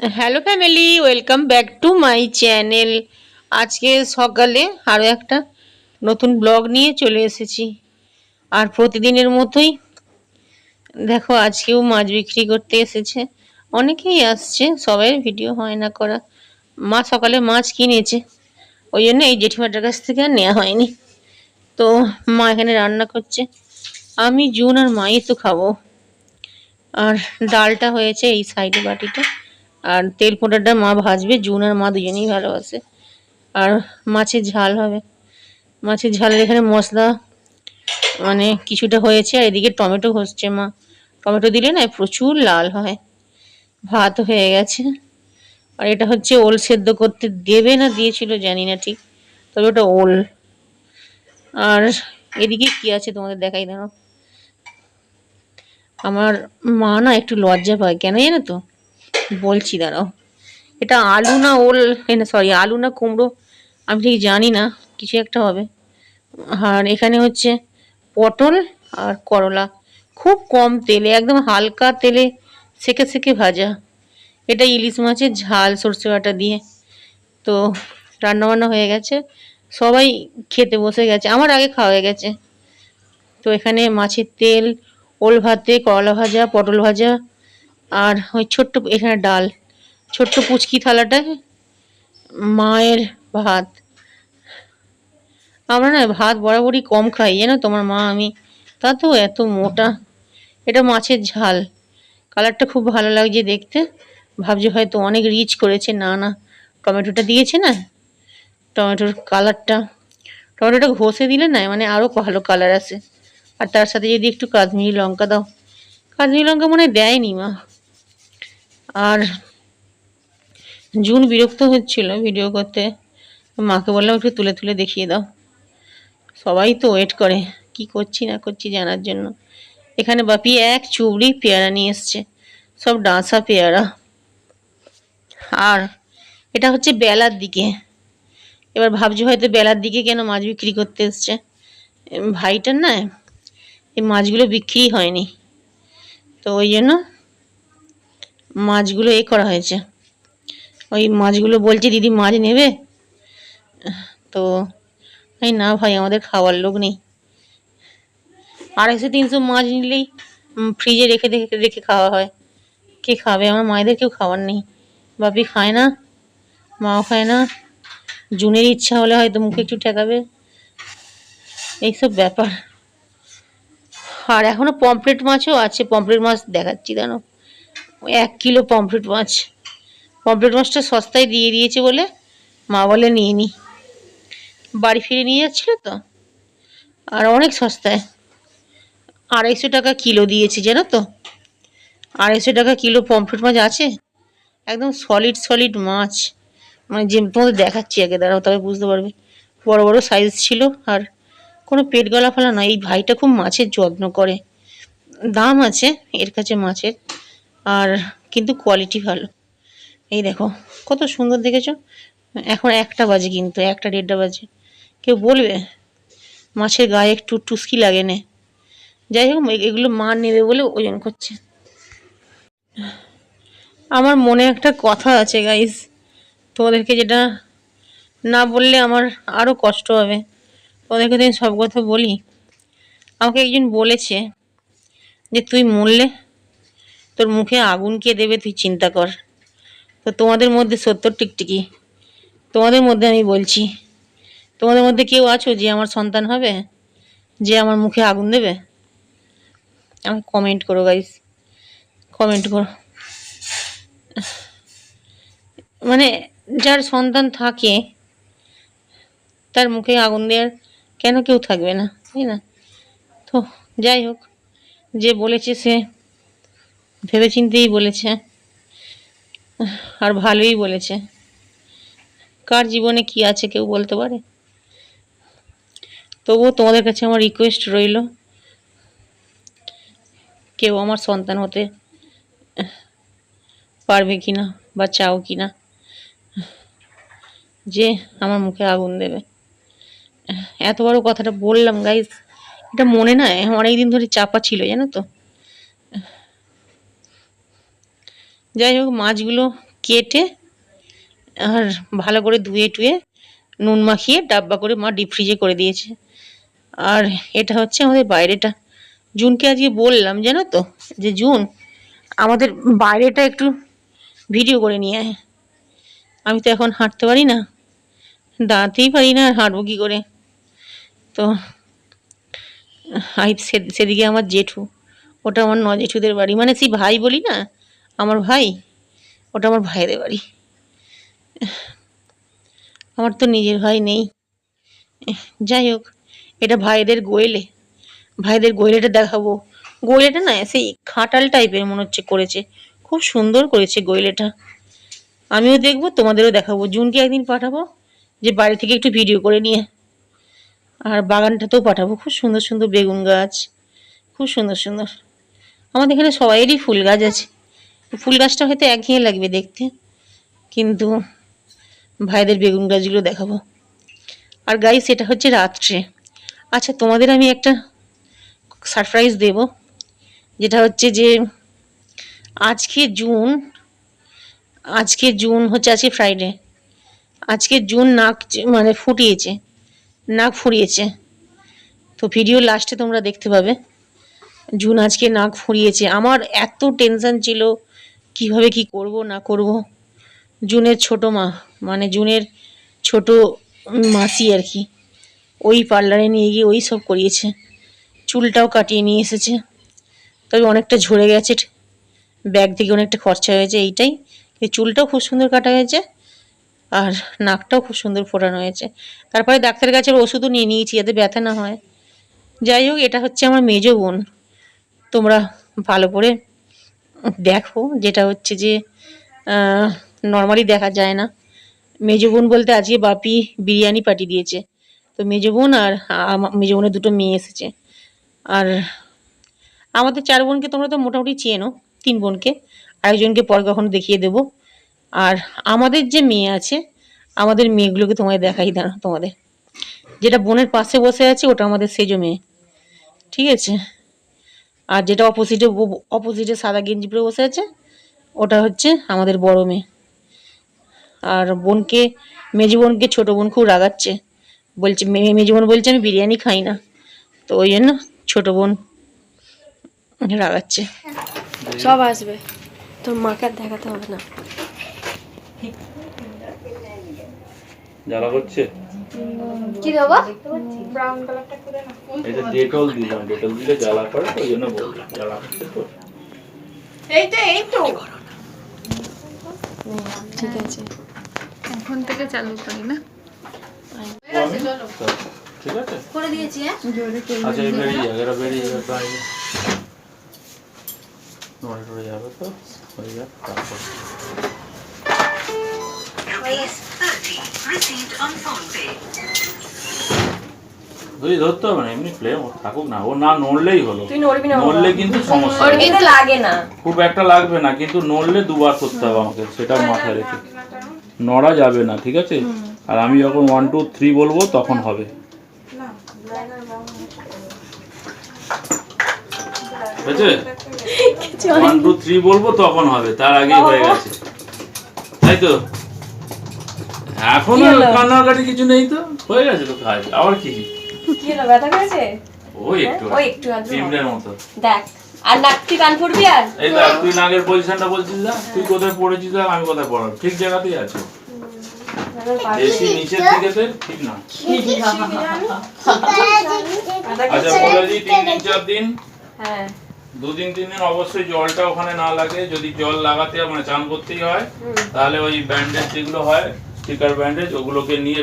Hello family, welcome back to my channel. আজকে সকালে আরও একটা নতুন ব্লগ নিয়ে চলে এসেছি। আর প্রতিদিনের মতোই দেখো, আজকেও মাছ বিক্রি করতে এসেছে। অনেকেই আসছে, সবাই ভিডিও হয় না করা। মা সকালে মাছ কিনেছে, ওই জন্য এই জেঠিমাটার কাছ থেকে আর নেওয়া হয়নি। তো মা এখানে রান্না করছে, আমি জুন আর মাই তো খাবো। আর ডালটা হয়েছে এই সাইডে বাটিটা, আর তেল পোঁটাটা মা ভাজবে। জুন আর মা দুজনেই ভালোবাসে। আর মাছের ঝাল হবে। মাছের ঝালের এখানে মশলা মানে কিছুটা হয়েছে, আর এদিকে টমেটো ঘষছে মা। টমেটো দিলে না প্রচুর লাল হয়। ভাত হয়ে গেছে। আর এটা হচ্ছে ওল সেদ্ধ করতে দেবে না দিয়েছিল জানি না ঠিক, তবে ওটা ওল। আর এদিকে কি আছে তোমাদের দেখাই দাও। আমার মা না একটু লজ্জা পায়, কেন জানো তো? বলছি দাঁড়াও। এটা আলু না ওল, সরি আলু না কুমড়ো, আমি ঠিক জানি না, কিছু একটা হবে। আর এখানে হচ্ছে পটল আর করলা, খুব কম তেলে, একদম হালকা তেলে সেকে সেকে ভাজা। এটা ইলিশ মাছের ঝাল সর্ষে বাটা দিয়ে। তো রান্নাবান্না হয়ে গেছে, সবাই খেতে বসে গেছে, আমার আগে খাওয়া হয়ে গেছে। তো এখানে মাছের তেল, ওল ভাতে, করলা ভাজা, পটল ভাজা, আর ওই ছোট্ট এখানে ডাল, ছোট্ট পুচকি থালাটায় মায়ের ভাত। আমরা না ভাত বরাবরই কম খাই জানো, তোমার মা আমি, তাতেও এত মোটা। এটা মাছের ঝাল, কালারটা খুব ভালো লাগছে দেখতে। ভাবছি হয়তো অনেক রিচ করেছে, না না, টমেটোটা দিয়েছে না, টমেটোর কালারটা, টমেটোটা ঘষে দিলে না মানে আরও ভালো কালার আসে। আর তার সাথে যদি একটু কাশ্মীরি লঙ্কা দাও, কাশ্মীরি লঙ্কা মনে হয় দেয়নি মা। আর জুন বিরক্ত হচ্ছিল ভিডিও করতে, মাকে বললাম একটু তুলে তুলে দেখিয়ে দাও। সবাই তো ওয়েট করে কি করছি না করছি জানার জন্য। এখানে বাপি এক চুবড়ি পেয়ারা নিয়ে এসছে, সব ডাঁসা পেয়ারা। আর এটা হচ্ছে বেলার দিকে। এবার ভাবছি হয়তো বেলার দিকে কেন মাছ বিক্রি করতে এসছে। ভাইটার না এই মাছগুলো বিক্রি হয়নি, তো ওই জন্য মাছগুলো করা হয়েছে। ওই মাছগুলো বলছে দিদি মাছ নেবে, তো এই না ভাই, আমাদের খাওয়ার লোক নেই। 250-300 মাছ নিলেই ফ্রিজে রেখে রেখে রেখে খাওয়া হয়। কে খাবে? আমার মায়েদের কেউ খাওয়ার নেই। বাপি খায় না, মাও খায় না। জুনের ইচ্ছা হলে হয়তো মুখে একটু ঠেকাবে, এইসব ব্যাপার। আর এখনো পমফ্রেট মাছও আছে, পমফ্রেট মাছ দেখাচ্ছি জানো, 1 কিলো পমফ্রেট মাছ। পমফ্রেট মাছটা সস্তায় দিয়ে দিয়েছে বলে মা বলে নিয়ে নি, বাড়ি ফিরে নিয়ে যাচ্ছিল তো, আর অনেক সস্তায় 250 টাকা কিলো দিয়েছে জানো তো। 250 টাকা কিলো পমফ্রেট মাছ আছে, একদম সলিড সলিড মাছ। মানে যে তোমাদের দেখাচ্ছি আগে, দাঁড়াও তবে বুঝতে পারবে। বড় বড় সাইজ ছিল, আর কোনো পেট গলা ফেলা নয়। এই ভাইটা খুব মাছের যত্ন করে, দাম আছে এর কাছে মাছের, আর কিন্তু কোয়ালিটি ভালো। এই দেখো কত সুন্দর দেখেছো। এখন 1টা বাজে, কিন্তু 1টা 1:30 বাজে। কেউ বলবে মাছের গায়ে একটু টুস্কি লাগে না। যাই হোক, এগুলো মা নেবে বলে ওজন করছে। আমার মনে একটা কথা আছে গাইস, তোমাদেরকে যেটা না বললে আমার আরও কষ্ট হবে। তোমাদেরকে তো আমি সব কথা বলি। আমাকে একজন বলেছে যে তুই মরলে তোর মুখে আগুন কে দেবে তুই চিন্তা কর। তো তোমাদের মধ্যে 70 টিকটিকি, তোমাদের মধ্যে আমি বলছি, তোমাদের মধ্যে কেউ আছো যে আমার সন্তান হবে, যে আমার মুখে আগুন দেবে? আমাকে কমেন্ট করো গাইস, কমেন্ট করো। মানে যার সন্তান থাকে তার মুখে আগুন দেওয়ার কেন কেউ থাকবে না, তাই না? তো যাই হোক, যে বলেছে সে ভেবেচিন্তেই বলেছে, আর ভালোই বলেছে। কার জীবনে কি আছে কেউ বলতে পারে? তবুও তোমাদের কাছে আমার রিকোয়েস্ট রইল, কেউ আমার সন্তান হতে পারবে কিনা বা চাও কিনা, যে আমার মুখে আগুন দেবে। এত বড় কথাটা বললাম গাইস, এটা মনে না অনেকদিন ধরে চাপা ছিল জানো তো। যাই হোক, মাছগুলো কেটে আর ভালো করে ধুয়ে টুয়ে নুন মাখিয়ে ডাব্বা করে মা ডিপ ফ্রিজে করে দিয়েছে। আর এটা হচ্ছে আমাদের বাইরেটা। জুনকে আজকে বললাম জানো তো, যে জুন আমাদের বাইরেটা একটু ভিডিও করে নিয়ে আয়। আমি তো এখন হাঁটতে পারি না, দাঁড়াতেই পারি না, আর হাঁটবো কী করে। তো সেদিকে আমার জেঠু, ওটা আমার জেঠুদের বাড়ি, মানে সেই ভাই বলি না, আমার ভাই, ওটা আমার ভাইদের বাড়ি। আমার তো নিজের ভাই নেই। যাই হোক, এটা ভাইদের গোয়েলে, ভাইদের গোয়েলেটা দেখাবো। গোয়েলেটা না সেই খাটাল টাইপের মনে হচ্ছে করেছে, খুব সুন্দর করেছে গোয়েলেটা। আমিও দেখবো, তোমাদেরও দেখাবো। জুনকে একদিন পাঠাবো যে বাড়ি থেকে একটু ভিডিও করে নিয়ে, আর বাগানটাতেও পাঠাবো। খুব সুন্দর সুন্দর বেগুন গাছ, খুব সুন্দর সুন্দর। আমাদের এখানে সবাইয়েরই ফুল গাছ আছে। ফুল গাছটা হয়তো একঘেয়ে লাগবে দেখতে, কিন্তু ভাইদের বেগুন গাছগুলো দেখাবো। আর গাইস, এটা হচ্ছে রাত্রে। আচ্ছা, তোমাদের আমি একটা সারপ্রাইজ দেব, যেটা হচ্ছে যে আজকে জুন হচ্ছে, আজকে ফ্রাইডে, আজকে জুন নাক মানে নাক ফুরিয়েছে। তো ভিডিও লাস্টে তোমরা দেখতে পাবে জুন আজকে নাক ফুরিয়েছে। আমার এত টেনশন ছিল কিভাবে কি করব না করব। জুনের ছোট মা, মানে জুনের ছোট মাসি আর কি, ওই পার্লারে নিয়ে গিয়ে ওই সব করিয়েছে। চুলটাও কাটিয়ে নিয়ে এসেছে, তবে অনেকটা ঝরে গেছে, ব্যাগ থেকে অনেকটা খরচা হয়েছে এইটাই। এই চুলটাও খুব সুন্দর কাটা হয়েছে, আর নাকটাও খুব সুন্দর ফোটানো হয়েছে। তারপরে ডাক্তারের কাছে ওষুধও নিয়ে নিয়েছি যাতে ব্যথা না হয়। যাই হোক, এটা হচ্ছে আমার মেজো বোন। তোমরা ভালো করে দেখো, যেটা হচ্ছে যে নর্মালি দেখা যায় না। মেজো বোন বলতে আজকে বাপি বিরিয়ানি পাঠিয়ে দিয়েছে। তো মেজো বোন আর মেজো বোনের দুটো মেয়ে এসেছে। আর আমাদের 4 বোনকে তোমরা তো মোটামুটি চেনো, 3 বোনকে, আরেকজনকে পরে কখনো দেখিয়ে দেবো। আর আমাদের যে মেয়ে আছে, আমাদের মেয়েগুলোকে তোমায় দেখাই দাঁড়া। তোমাদের যেটা বোনের পাশে বসে আছে ওটা আমাদের সেজো মেয়ে, ঠিক আছে। আর যেটা অপোজিটে সাদা গেঞ্জি পরে বসে আছে, ওটা হচ্ছে আমাদের বড় মেয়ে। আর মেজো বোনকে ছোট বোন খুব রাগাচ্ছে, বলছে মেজো বোন বলছে আমি বিরিয়ানি খাই না, তো ওই জন্য ছোট বোন রাগাচ্ছে। সব আসবে, তোর মাকে আর দেখাতে হবে না। জ্বালা করছে, কি দেবো? ব্রাউন কালারটা করে না। এটা ডেটল দিলাম, ডেটল দিলে জ্বালা করে, ওই জন্য বললাম জ্বালা করছে তো। এই তো ঠিক আছে, এখন থেকে চালু করি না। ঠিক আছে, করে দিয়েছি। আচ্ছা এই বেরিয়ে যাবে, এরা বেরিয়ে যাবে, বাইরে নড়ে টড়ে যাবে তো, হয়ে যাবে তারপর। তুই ধরতে হবে না, এমনি প্লে থাকুক না, ও না নড়লেই হলো। তুই নড়বি না, নড়লে কিন্তু সমস্যা, ওর কিন্তু লাগে না, খুব একটা লাগবে না, কিন্তু নড়লে দুবার করতে হবে আমাকে, সেটা মাথায় রেখে। নড়া যাবে না, ঠিক আছে। আর আমি যখন 1 2 3 বলবো তখন হবে, বুঝেছে? 1 2 3 বলবো তখন হবে, তার আগেই হয়ে গেছে, তাই তো। এখন কান্নাকাটি কিছু নেই তো, হয়ে গেছে তো কাজ। আবার কি কি হলো, ব্যথা করেছে? ওই একটু আদ্র চিমড়ের মতো। দেখ, আর নাক তুই কান পড়বি। আর এই দেখ, তুই নাকের পজিশনটা বলছিস না, তুই কোথায় পড়েছিস, আমি কোথায় পড়ার, ঠিক জায়গাতেই আছো। বেশি নিচের দিকে ঠিক না। আচ্ছা বলে দিই, 3 দিন 4 দিন, হ্যাঁ 2 দিন 3 দিন অবশ্যই জলটা ওখানে না লাগে। যদি জল লাগাতে হয়, মানে চান করতেই হয়, তাহলে ওই ব্যান্ডেজ যেগুলো হয়, স্টিকার ব্যান্ডেজ, ওগুলোকে নিয়ে